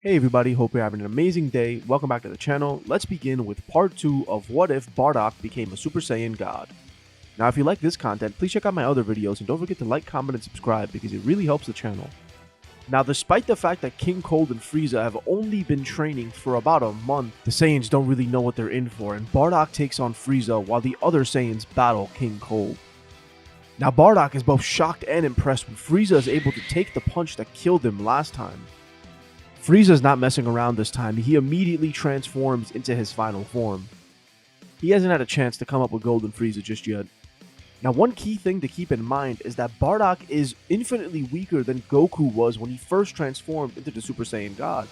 Hey everybody, hope you're having an amazing day. Welcome back to the channel. Let's begin with part 2 of what if Bardock became a Super Saiyan God. Now if you like this content, please check out my other videos and don't forget to like, comment, and subscribe because it really helps the channel. Now despite the fact that King Cold and Frieza have only been training for about a month, the Saiyans don't really know what they're in for, and Bardock takes on Frieza while the other Saiyans battle King Cold. Now Bardock is both shocked and impressed when Frieza is able to take the punch that killed him last time. Frieza's not messing around this time. He immediately transforms into his final form. He hasn't had a chance to come up with Golden Frieza just yet. Now one key thing to keep in mind is that Bardock is infinitely weaker than Goku was when he first transformed into the Super Saiyan God.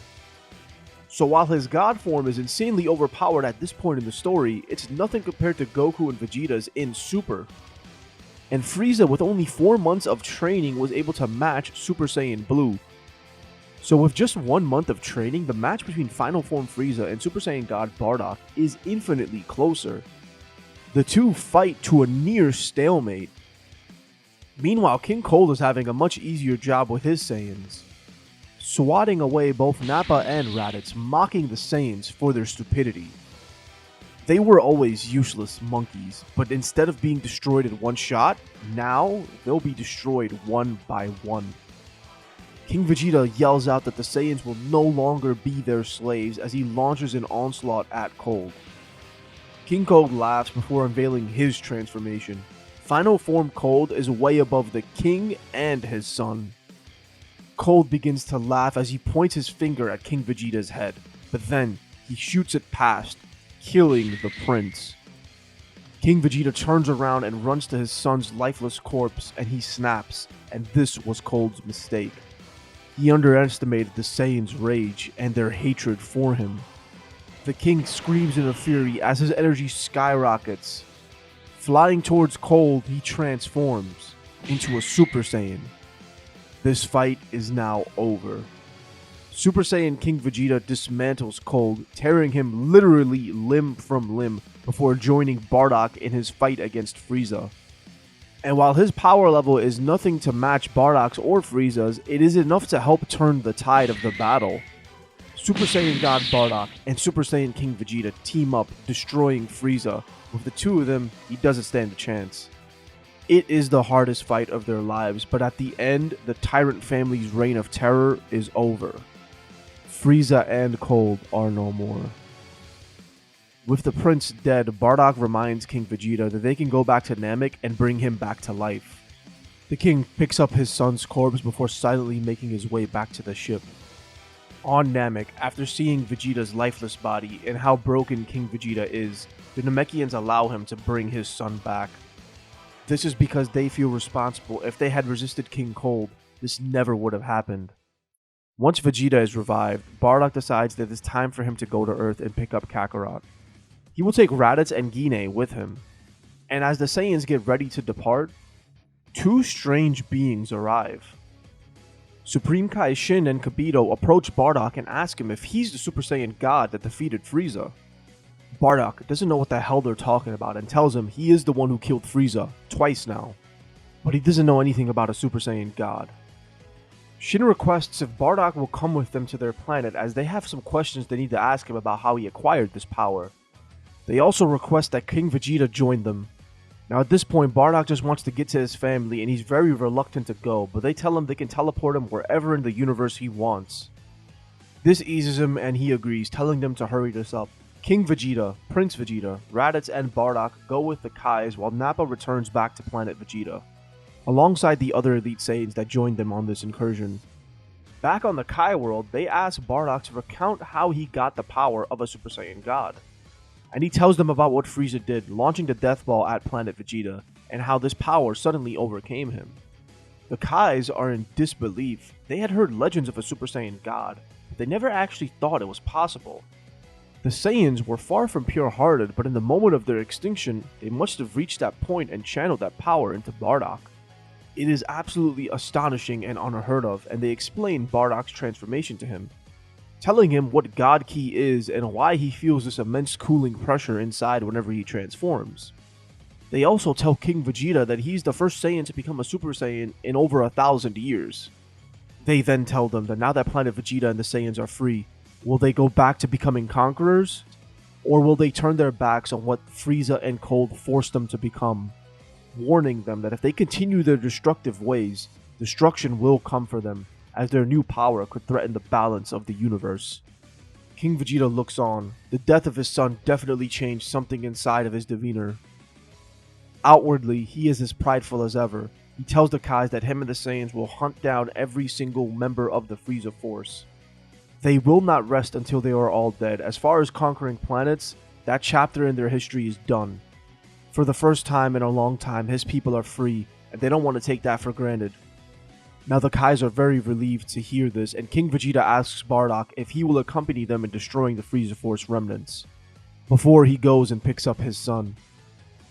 So while his God form is insanely overpowered at this point in the story, it's nothing compared to Goku and Vegeta's in Super. And Frieza, with only 4 months of training, was able to match Super Saiyan Blue. So with just 1 month of training, the match between Final Form Frieza and Super Saiyan God Bardock is infinitely closer. The two fight to a near stalemate. Meanwhile, King Cold is having a much easier job with his Saiyans, swatting away both Nappa and Raditz, mocking the Saiyans for their stupidity. They were always useless monkeys, but instead of being destroyed in one shot, now they'll be destroyed one by one. King Vegeta yells out that the Saiyans will no longer be their slaves as he launches an onslaught at Cold. King Cold laughs before unveiling his transformation. Final Form Cold is way above the King and his son. Cold begins to laugh as he points his finger at King Vegeta's head, but then he shoots it past, killing the prince. King Vegeta turns around and runs to his son's lifeless corpse, and he snaps, and this was Cold's mistake. He underestimated the Saiyans' rage and their hatred for him. The king screams in a fury as his energy skyrockets. Flying towards Cold, he transforms into a Super Saiyan. This fight is now over. Super Saiyan King Vegeta dismantles Cold, tearing him literally limb from limb before joining Bardock in his fight against Frieza. And while his power level is nothing to match Bardock's or Frieza's, it is enough to help turn the tide of the battle. Super Saiyan God Bardock and Super Saiyan King Vegeta team up, destroying Frieza. With the two of them, he doesn't stand a chance. It is the hardest fight of their lives, but at the end, the Tyrant family's reign of terror is over. Frieza and Cold are no more. With the prince dead, Bardock reminds King Vegeta that they can go back to Namek and bring him back to life. The king picks up his son's corpse before silently making his way back to the ship. On Namek, after seeing Vegeta's lifeless body and how broken King Vegeta is, the Namekians allow him to bring his son back. This is because they feel responsible. If they had resisted King Cold, this never would have happened. Once Vegeta is revived, Bardock decides that it's time for him to go to Earth and pick up Kakarot. He will take Raditz and Guinea with him. And as the Saiyans get ready to depart, two strange beings arrive. Supreme Kai Shin and Kibito approach Bardock and ask him if he's the Super Saiyan God that defeated Frieza. Bardock doesn't know what the hell they're talking about and tells him he is the one who killed Frieza, twice now. But he doesn't know anything about a Super Saiyan God. Shin requests if Bardock will come with them to their planet as they have some questions they need to ask him about how he acquired this power. They also request that King Vegeta join them. Now at this point, Bardock just wants to get to his family and he's very reluctant to go, but they tell him they can teleport him wherever in the universe he wants. This eases him and he agrees, telling them to hurry this up. King Vegeta, Prince Vegeta, Raditz, and Bardock go with the Kais while Nappa returns back to planet Vegeta, alongside the other Elite Saiyans that joined them on this incursion. Back on the Kai world, they ask Bardock to recount how he got the power of a Super Saiyan God. And he tells them about what Frieza did, launching the Death Ball at planet Vegeta, and how this power suddenly overcame him. The Kais are in disbelief. They had heard legends of a Super Saiyan God, but they never actually thought it was possible. The Saiyans were far from pure-hearted, but in the moment of their extinction, they must have reached that point and channeled that power into Bardock. It is absolutely astonishing and unheard of, and they explain Bardock's transformation to him, telling him what God Ki is and why he feels this immense cooling pressure inside whenever he transforms. They also tell King Vegeta that he's the first Saiyan to become a Super Saiyan in over 1,000 years. They then tell them that now that Planet Vegeta and the Saiyans are free, will they go back to becoming conquerors? Or will they turn their backs on what Frieza and Cold forced them to become? Warning them that if they continue their destructive ways, destruction will come for them, as their new power could threaten the balance of the universe. King Vegeta looks on. The death of his son definitely changed something inside of his demeanor. Outwardly, he is as prideful as ever. He tells the Kais that him and the Saiyans will hunt down every single member of the Frieza Force. They will not rest until they are all dead. As far as conquering planets, that chapter in their history is done. For the first time in a long time, his people are free, and they don't want to take that for granted. Now the Kais are very relieved to hear this, and King Vegeta asks Bardock if he will accompany them in destroying the Frieza Force remnants, before he goes and picks up his son.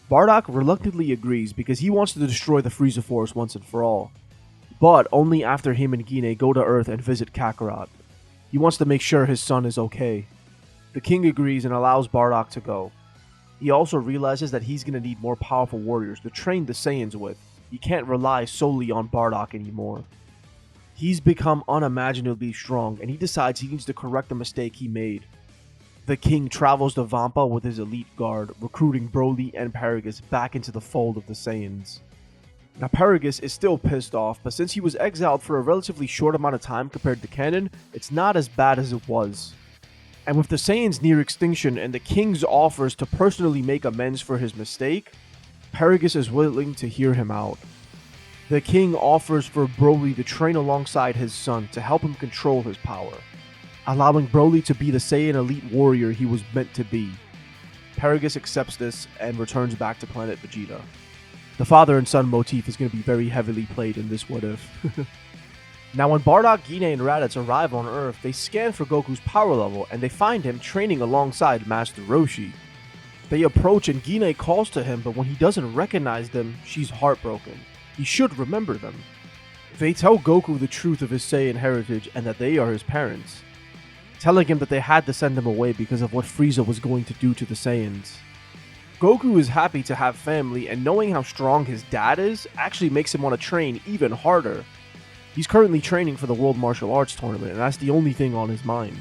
Bardock reluctantly agrees because he wants to destroy the Frieza Force once and for all, but only after him and Guinea go to Earth and visit Kakarot. He wants to make sure his son is okay. The king agrees and allows Bardock to go. He also realizes that he's going to need more powerful warriors to train the Saiyans with. He can't rely solely on Bardock anymore. He's become unimaginably strong, and he decides he needs to correct the mistake he made. The king travels to Vampa with his elite guard, recruiting Broly and Paragus back into the fold of the Saiyans. Now Paragus is still pissed off, but since he was exiled for a relatively short amount of time compared to canon, it's not as bad as it was. And with the Saiyans near extinction and the king's offers to personally make amends for his mistake, Paragus is willing to hear him out. The king offers for Broly to train alongside his son to help him control his power, allowing Broly to be the Saiyan elite warrior he was meant to be. Paragus accepts this and returns back to Planet Vegeta. The father and son motif is going to be very heavily played in this What If. Now when Bardock, Guinea, and Raditz arrive on Earth, they scan for Goku's power level and they find him training alongside Master Roshi. They approach and Guinea calls to him, but when he doesn't recognize them, she's heartbroken. He should remember them. They tell Goku the truth of his Saiyan heritage and that they are his parents, telling him that they had to send him away because of what Frieza was going to do to the Saiyans. Goku is happy to have family, and knowing how strong his dad is actually makes him want to train even harder. He's currently training for the World Martial Arts Tournament, and that's the only thing on his mind.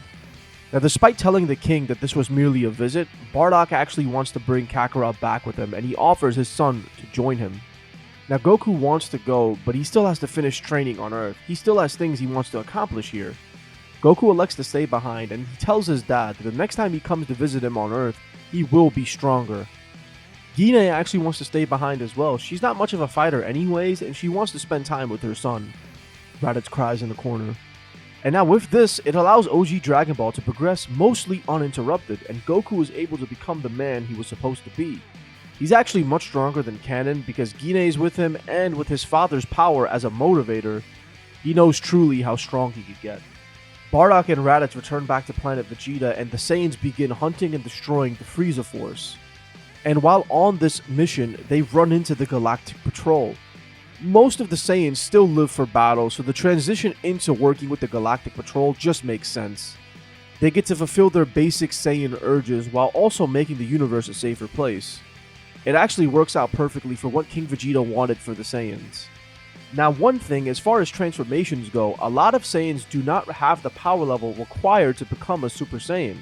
Now, despite telling the king that this was merely a visit, Bardock actually wants to bring Kakarot back with him, and he offers his son to join him. Now, Goku wants to go, but he still has to finish training on Earth. He still has things he wants to accomplish here. Goku elects to stay behind, and he tells his dad that the next time he comes to visit him on Earth, he will be stronger. Guinea actually wants to stay behind as well. She's not much of a fighter anyways, and she wants to spend time with her son. Raditz cries in the corner. And now with this, it allows OG Dragon Ball to progress mostly uninterrupted, and Goku is able to become the man he was supposed to be. He's actually much stronger than canon because Guinea is with him, and with his father's power as a motivator, he knows truly how strong he could get. Bardock and Raditz return back to Planet Vegeta, and the Saiyans begin hunting and destroying the Frieza Force. And while on this mission, they run into the Galactic Patrol. Most of the Saiyans still live for battle, so the transition into working with the Galactic Patrol just makes sense. They get to fulfill their basic Saiyan urges while also making the universe a safer place. It actually works out perfectly for what King Vegeta wanted for the Saiyans. Now one thing, as far as transformations go, a lot of Saiyans do not have the power level required to become a Super Saiyan.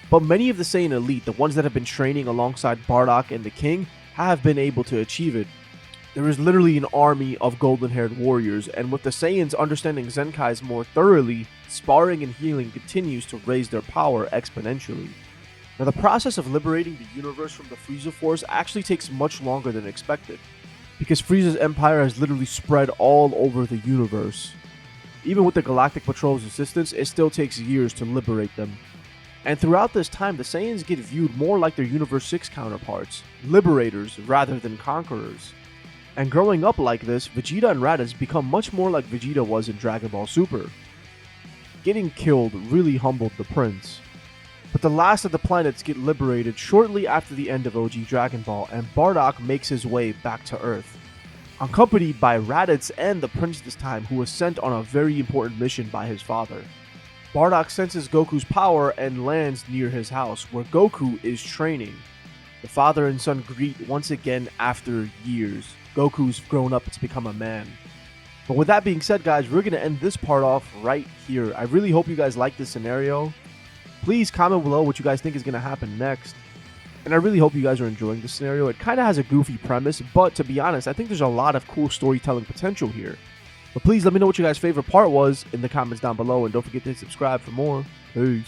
But many of the Saiyan elite, the ones that have been training alongside Bardock and the King, have been able to achieve it. There is literally an army of golden-haired warriors, and with the Saiyans understanding Zenkais more thoroughly, sparring and healing continues to raise their power exponentially. Now the process of liberating the universe from the Frieza Force actually takes much longer than expected, because Frieza's empire has literally spread all over the universe. Even with the Galactic Patrol's assistance, it still takes years to liberate them. And throughout this time, the Saiyans get viewed more like their Universe 6 counterparts, liberators rather than conquerors. And growing up like this, Vegeta and Raditz become much more like Vegeta was in Dragon Ball Super. Getting killed really humbled the prince. But the last of the planets get liberated shortly after the end of OG Dragon Ball, and Bardock makes his way back to Earth, accompanied by Raditz and the prince this time, who was sent on a very important mission by his father. Bardock senses Goku's power and lands near his house, where Goku is training. The father and son greet once again after years. Goku's grown up to become a man. But with that being said, guys, we're going to end this part off right here. I really hope you guys like this scenario. Please comment below what you guys think is going to happen next. And I really hope you guys are enjoying this scenario. It kind of has a goofy premise, but to be honest, I think there's a lot of cool storytelling potential here. But please let me know what your guys' favorite part was in the comments down below, and don't forget to hit subscribe for more. Peace.